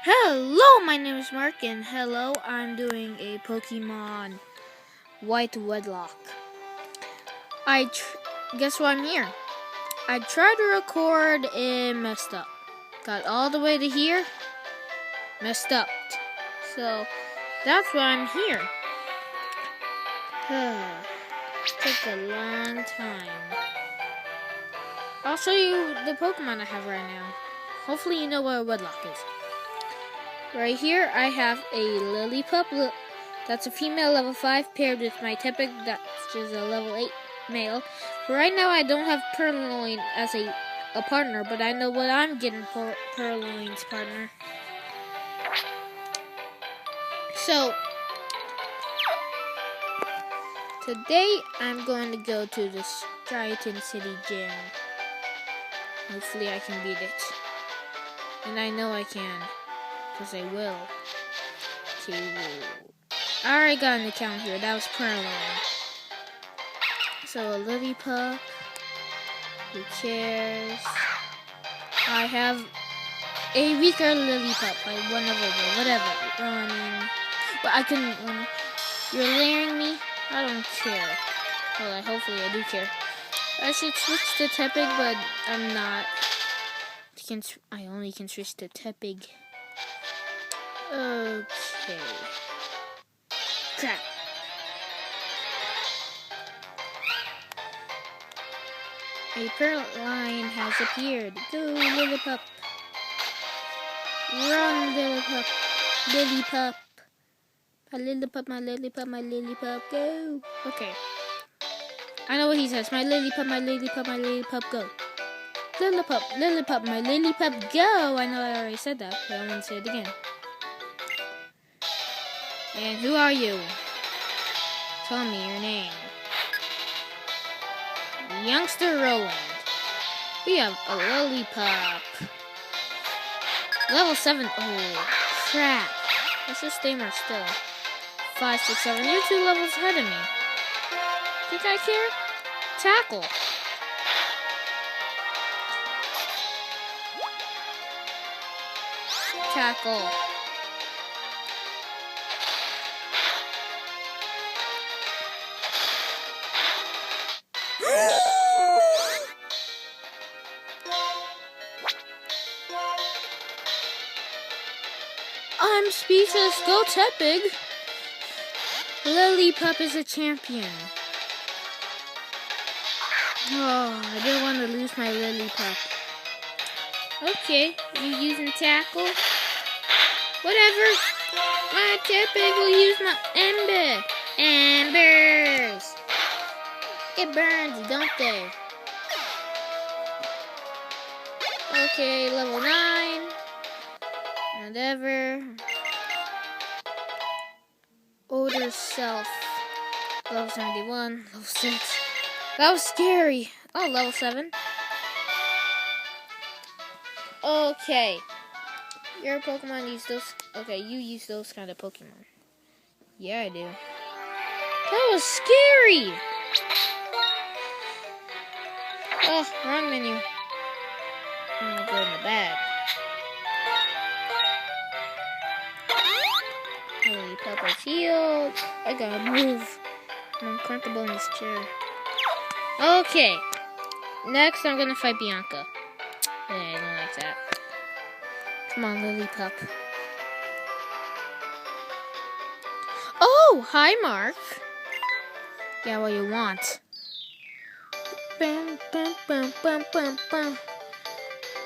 Hello, my name is Mark, and hello, I'm doing a Pokemon White Wedlock. Guess why I'm here? I tried to record and messed up. Got all the way to here, messed up. So, that's why I'm here. Took a long time. I'll show you the Pokemon I have right now. Hopefully you know what a Wedlock is. Right here, I have a Lillipup. That's a female level 5 paired with my Tepig, that's just a level 8 male. Right now, I don't have Purrlion as a partner, but I know what I'm getting for Purrlion's partner. So, today I'm going to go to the Striaton City Gym. Hopefully, I can beat it. And I know I can. Because I will. I already got an account here. That was Purrlion. So a Lillipup. Who cares? I have a weaker Lillipup. I won over. Whatever. Running. But I couldn't win. You're layering me? I don't care. Well, hopefully I do care. I should switch to Tepig, but I'm not. I only can switch to Tepig. Okay. Crap. A Purrlion has appeared. Go, Lillipup. Run, Lillipup. Lillipup. My Lillipup, my Lillipup, my Lillipup, go. Okay. I know what he says. My Lillipup, my Lillipup, my Lillipup, go. Lillipup, Lillipup, my Lillipup, go. I know I already said that, but I'm going to say it again. And who are you? Tell me your name. Youngster Roland. We have a Lillipup. Level 7. Oh, crap. Let's just stay more still. 5, 6, 7. You're 2 levels ahead of me. Think I care? Tackle. Tackle. I'm speechless. Go Tepig. Lillipup is a champion. Oh, I didn't want to lose my Lillipup. Okay, you using tackle? Whatever. My Tepig will use my Ember. Embers. It burns, don't they? Okay, level 9. Whatever. Odor Self. Level 71. Level 6. That was scary. Oh, level 7. Okay. Your Pokemon use those. Okay, you use those kind of Pokemon. Yeah, I do. That was scary. Oh, wrong menu. I'm gonna go in the bag. Lillipup is healed. I gotta move. I'm uncomfortable in this chair. Okay. Next, I'm gonna fight Bianca. Yeah, I don't like that. Come on, Lillipup. Oh, hi, Mark. Yeah, what you want? Bam, bam, bam, bam, bam, bam.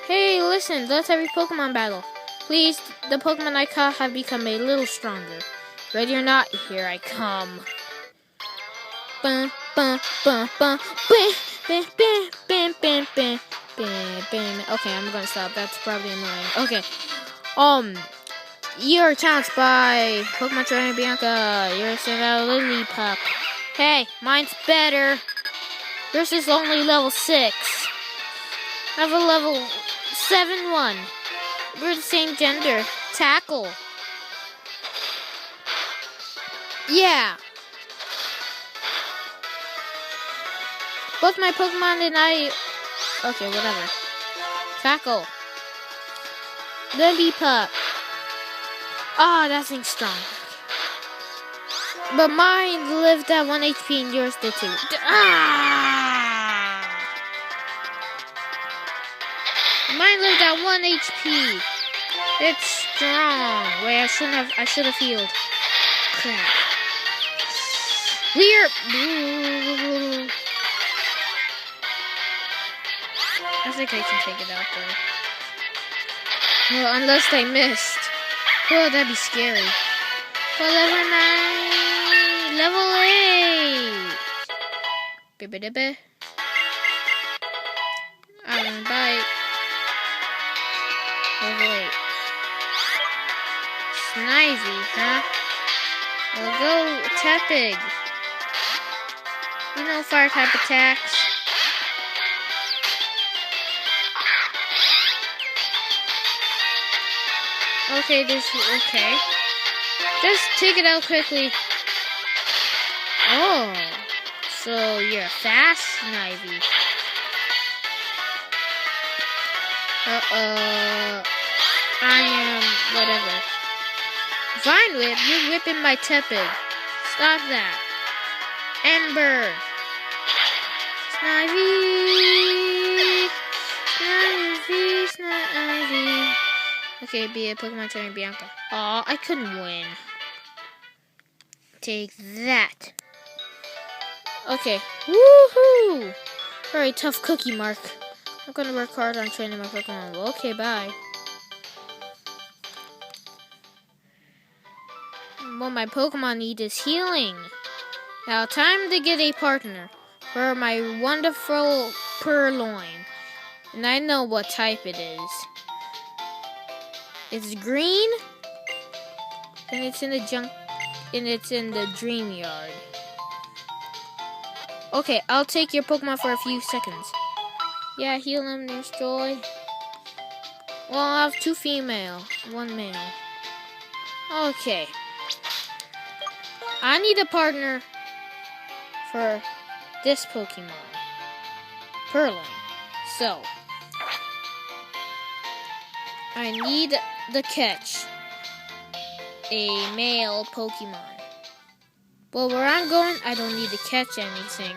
Hey, listen, let's have a Pokemon battle. Please, the Pokemon I caught have become a little stronger. Ready or not, here I come. Bam, bam, bam, bam, bam, bam, bam, bam, bam, bam, bam. Okay, I'm gonna stop. That's probably annoying. Okay. You're challenged by Pokemon Trainer Bianca. You're sent out a Lillipup. Hey, mine's better. Yours is only level 6. I have a level 7-1. We're the same gender. Tackle. Yeah. Both my Pokemon and I... Okay, whatever. Tackle. Lillipup. Ah, that thing's strong. But mine lived at 1 HP and yours did too. Ah! Mine lived at 1 HP. It's strong. Wait, I should have healed. Crap. Weird. I think I can take it out though. Well, unless they missed. Oh, that'd be scary. For level 9. Level 8. Bibba. Iron bite. Level 8. Snivy, huh? We'll go Tepig. You know fire type attacks. Okay. Just take it out quickly. Oh. So you're fast, Snivy. I am whatever. Vine Whip, you're whipping my Tepig. Stop that. Ember. Snivy. Okay, be a Pokemon trainer, Bianca. Aw, I couldn't win. Take that. Okay. Woohoo! Very tough cookie, Mark. I'm gonna work hard on training my Pokemon. Okay, bye. What my Pokemon need is healing. Now, time to get a partner for my wonderful Purrlion. And I know what type it is. It's green, and it's in the dream yard. Okay, I'll take your Pokemon for a few seconds. Yeah, heal him, there's Joy. Well, I have 2 female, 1 male. Okay. I need a partner for this Pokemon, Purrlion. So, I need to catch a male Pokemon. Well, where I'm going, I don't need to catch anything.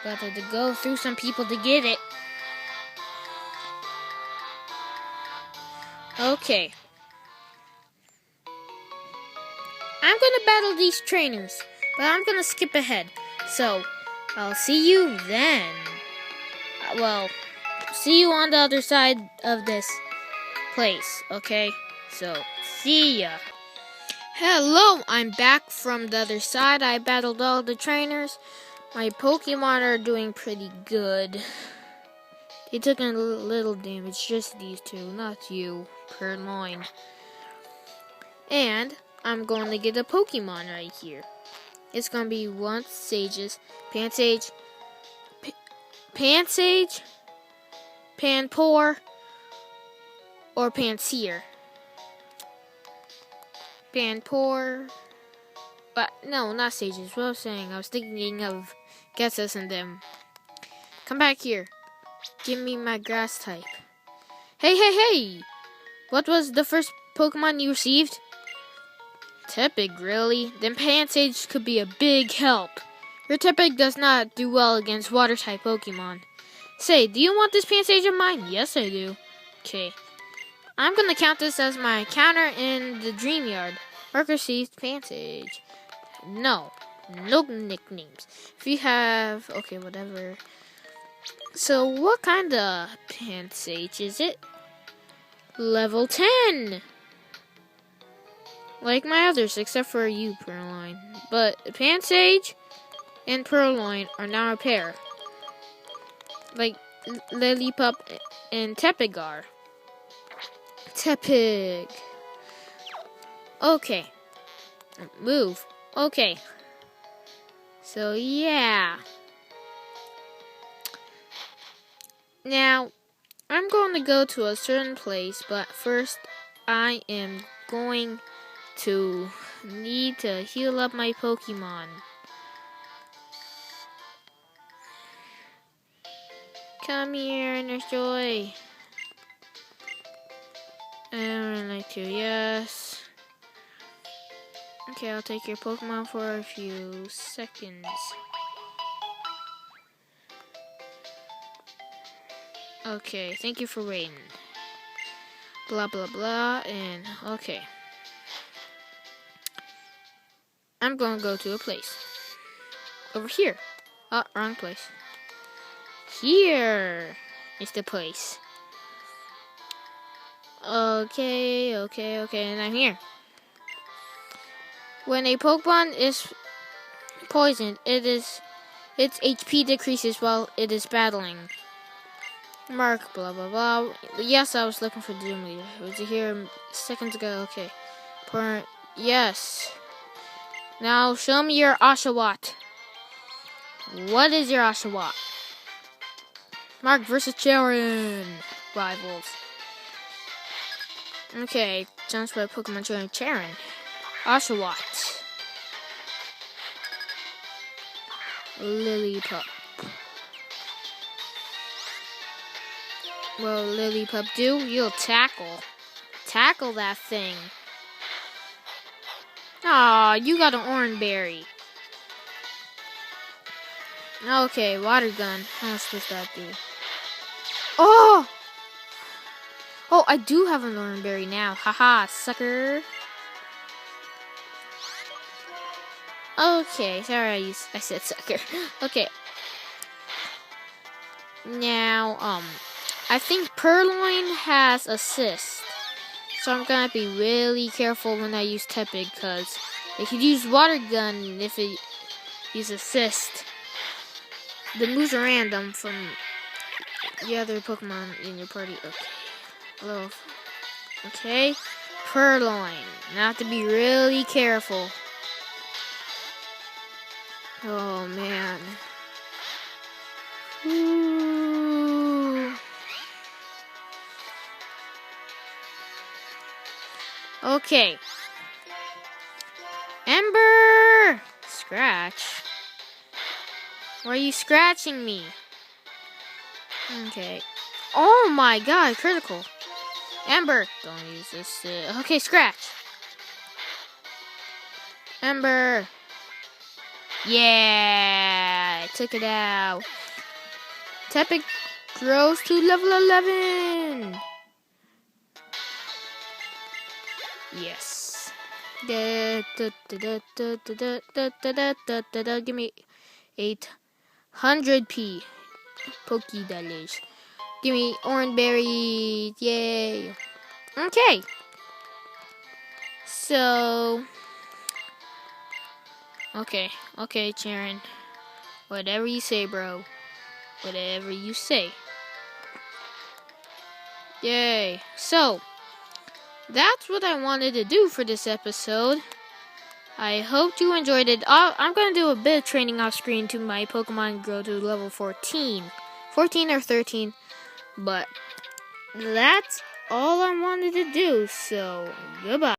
But I have to go through some people to get it. Okay. I'm gonna battle these trainers, but I'm gonna skip ahead. So, I'll see you then. Well, see you on the other side of this place, okay? So, see ya. Hello, I'm back from the other side. I battled all the trainers. My Pokemon are doing pretty good. They took a little damage, just these 2, not you, Purrlion. And I'm going to get a Pokemon right here. It's going to be one Sages, Pansage, Panpour, or Panseer. Panpour, but no, not Sages. What I was saying, I was thinking of Ghettos and them. Come back here. Give me my grass type. Hey! What was the first Pokemon you received? Tepig, really? Then Pansage could be a big help. Your Tepig does not do well against water-type Pokemon. Say, do you want this Pansage of mine? Yes, I do. Okay. I'm going to count this as my counter in the Dream Yard. Mark received Pansage. No nicknames. If you have... Okay, whatever. So, what kind of Pansage is it? Level 10! Like my others, except for you, Purrlion. But Pansage and Purrlion are now a pair. Like Lillipup and Tepig are. Tepig. Okay. Move. Okay. So, yeah. Now, I'm going to go to a certain place, but first I am going to need to heal up my Pokemon. Come here, Nurse Joy. I would like to, yes. Okay, I'll take your Pokemon for a few seconds. Okay, thank you for waiting. Blah, blah, blah, and okay. I'm gonna go to a place. Over here. Oh, wrong place. Here is the place. Okay, and I'm here. When a Pokemon is poisoned, its HP decreases while it is battling. Mark, blah, blah, blah. Yes, I was looking for the gym leader. Was it here seconds ago? Okay. Yes. Now, show me your Oshawott. What is your Oshawott? Mark versus Charon. Rivals. Okay, chance by Pokemon trainer Charon. Oshawott. Lillipup. Well, Lillipup do? You'll tackle. Tackle that thing. Aw, you got an Oranberry. Okay, water gun. How much does that do? Oh! Oh, I do have an Oranberry now. Haha, sucker. Okay, sorry I said sucker. Okay. Now, I think Purrlion has assist. So I'm gonna be really careful when I use Tepig, because it could use water gun if it uses assist. The moves are random from the other Pokemon in your party. Okay. Hello. Okay. Purrlion. Now I have to be really careful. Oh man. Ooh. Okay. Ember! Scratch. Why are you scratching me? Okay. Oh my god, critical. Ember! Don't use this. Okay, scratch. Ember! Yeah! I took it out. Tepig grows to level 11! Yes. Give me 800p Pokédollars. Give me Oranberry. Yay. Okay. So. Okay, Charon. Whatever you say, bro. Whatever you say. Yay. So. That's what I wanted to do for this episode. I hope you enjoyed it. I'm going to do a bit of training off screen to my Pokemon grow to level 14. 14 or 13. But that's all I wanted to do. So, goodbye.